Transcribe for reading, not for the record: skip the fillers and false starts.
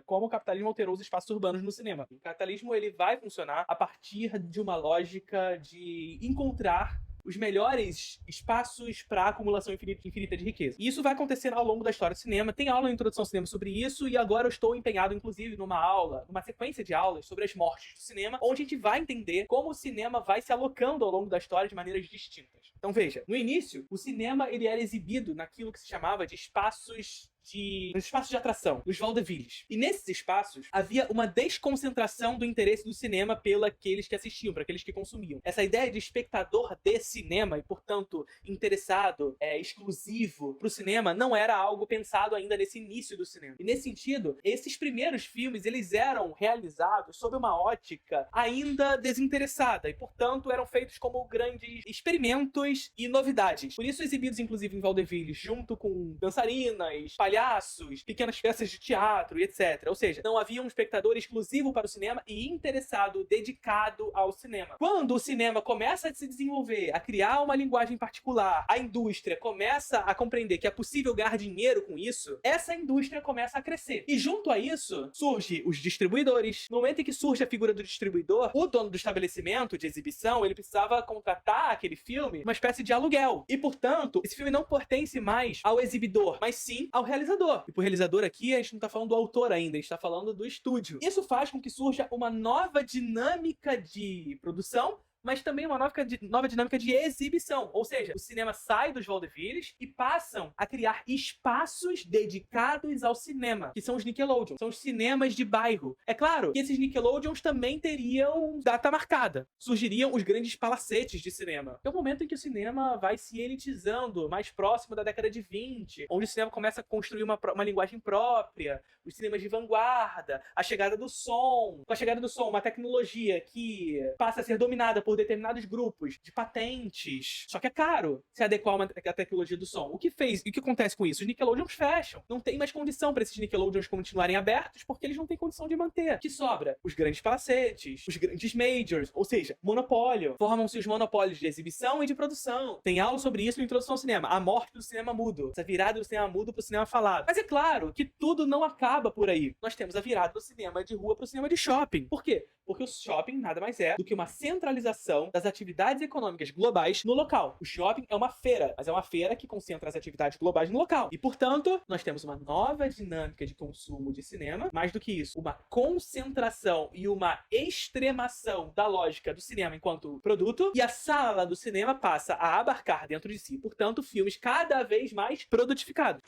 como o capitalismo alterou os espaços urbanos no cinema. O capitalismo ele vai funcionar a partir de uma lógica de encontrar os melhores espaços para acumulação infinita de riqueza. E isso vai acontecer ao longo da história do cinema. Tem aula na introdução ao cinema sobre isso, e agora eu estou empenhado, inclusive, numa sequência de aulas sobre as mortes do cinema, onde a gente vai entender como o cinema vai se alocando ao longo da história de maneiras distintas. Então veja, no início, o cinema ele era exibido naquilo que se chamava de espaços de atração, os vaudevilles. E nesses espaços havia uma desconcentração do interesse do cinema pelos que assistiam, para aqueles que consumiam. Essa ideia de espectador de cinema e, portanto, interessado, exclusivo pro cinema, não era algo pensado ainda nesse início do cinema. E nesse sentido, esses primeiros filmes, eles eram realizados sob uma ótica ainda desinteressada e, portanto, eram feitos como grandes experimentos e novidades. Por isso, exibidos, inclusive, em vaudevilles, junto com dançarinas, palhaços, pequenas peças de teatro e etc. Ou seja, não havia um espectador exclusivo para o cinema e interessado, dedicado ao cinema. Quando o cinema começa a se desenvolver, a criar uma linguagem particular, a indústria começa a compreender que é possível ganhar dinheiro com isso, essa indústria começa a crescer. E junto a isso, surgem os distribuidores. No momento em que surge a figura do distribuidor, o dono do estabelecimento de exibição, ele precisava contratar aquele filme uma espécie de aluguel. E, portanto, esse filme não pertence mais ao exibidor, mas sim ao realizador. E por realizador aqui, a gente não tá falando do autor ainda, a gente tá falando do estúdio. Isso faz com que surja uma nova dinâmica de produção, mas também uma nova dinâmica de exibição. Ou seja, o cinema sai dos vaudevilles e passam a criar espaços dedicados ao cinema, que são os Nickelodeon, são os cinemas de bairro. É claro que esses Nickelodeons também teriam data marcada. Surgiriam os grandes palacetes de cinema. É o momento em que o cinema vai se elitizando, mais próximo da década de 20, onde o cinema começa a construir uma linguagem própria, os cinemas de vanguarda, a chegada do som. Com a chegada do som, uma tecnologia que passa a ser dominada por determinados grupos de patentes. Só que é caro se adequar à tecnologia do som. O que acontece com isso? Os Nickelodeons fecham. Não tem mais condição para esses Nickelodeons continuarem abertos porque eles não têm condição de manter. O que sobra? Os grandes palacetes, os grandes majors, ou seja, monopólio. Formam-se os monopólios de exibição e de produção. Tem aula sobre isso na introdução ao cinema. A morte do cinema mudo. Essa virada do cinema mudo pro cinema falado. Mas é claro que tudo não acaba por aí. Nós temos a virada do cinema de rua pro cinema de shopping. Por quê? Porque o shopping nada mais é do que uma centralização das atividades econômicas globais no local. O shopping é uma feira, mas é uma feira que concentra as atividades globais no local. E, portanto, nós temos uma nova dinâmica de consumo de cinema. Mais do que isso, uma concentração e uma extremação da lógica do cinema enquanto produto. E a sala do cinema passa a abarcar dentro de si, portanto, filmes cada vez mais produtificados.